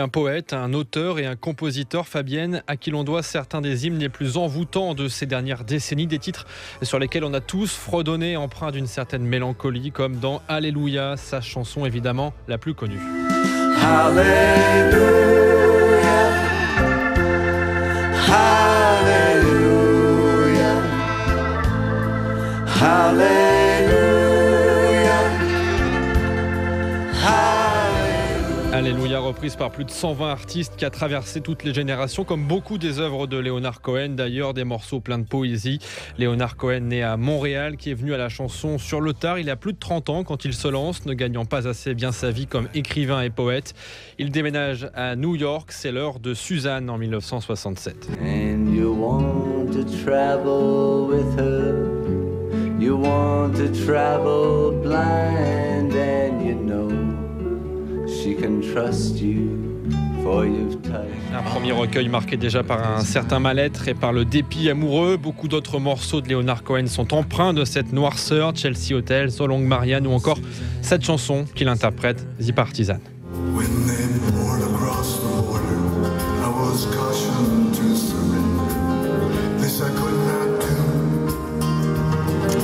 Un poète, un auteur et un compositeur, Fabienne, à qui l'on doit certains des hymnes les plus envoûtants de ces dernières décennies, des titres sur lesquels on a tous fredonné, empreints d'une certaine mélancolie, comme dans Alléluia, sa chanson évidemment la plus connue. Alléluia, Alléluia, Alléluia. Alléluia, reprise par plus de 120 artistes qui a traversé toutes les générations, comme beaucoup des œuvres de Leonard Cohen, d'ailleurs des morceaux pleins de poésie. Leonard Cohen, né à Montréal, qui est venu à la chanson sur le tard. Il a plus de 30 ans quand il se lance, ne gagnant pas assez bien sa vie comme écrivain et poète. Il déménage à New York, c'est l'heure de Suzanne en 1967. And you want to travel with her, you want to travel blind, and you know she can trust you, for you've touched. Un premier recueil marqué déjà par un certain mal-être et par le dépit amoureux. Beaucoup d'autres morceaux de Leonard Cohen sont empreints de cette noirceur. Chelsea Hotel, So Long Marianne ou encore cette chanson qu'il interprète, The Partisan. When they poured across the border, I was cautioned to surrender. This I could not do.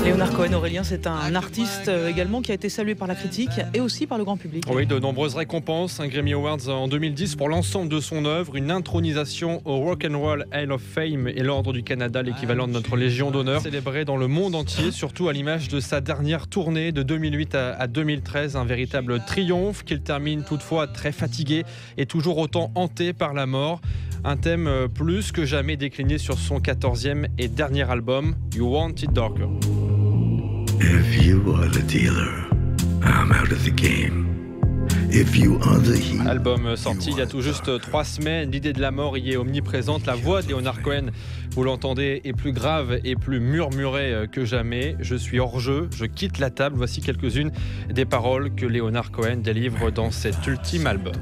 Leonard Cohen, Aurélien, c'est un artiste également qui a été salué par la critique et aussi par le grand public. Oui, de nombreuses récompenses, un Grammy Awards en 2010 pour l'ensemble de son œuvre, une intronisation au Rock'n'Roll Hall of Fame et l'Ordre du Canada, l'équivalent de notre Légion d'honneur, célébré dans le monde entier, surtout à l'image de sa dernière tournée de 2008 à 2013, un véritable triomphe qu'il termine toutefois très fatigué et toujours autant hanté par la mort. Un thème plus que jamais décliné sur son 14e et dernier album, You Want It Darker. If you are the dealer, I'm out of the game. If you are the healer, Album sorti il y a tout juste 3 semaines, l'idée de la mort y est omniprésente. La voix de Leonard Cohen, vous l'entendez, est plus grave et plus murmurée que jamais. Je suis hors jeu, je quitte la table. Voici quelques-unes des paroles que Leonard Cohen délivre dans cet ultime album.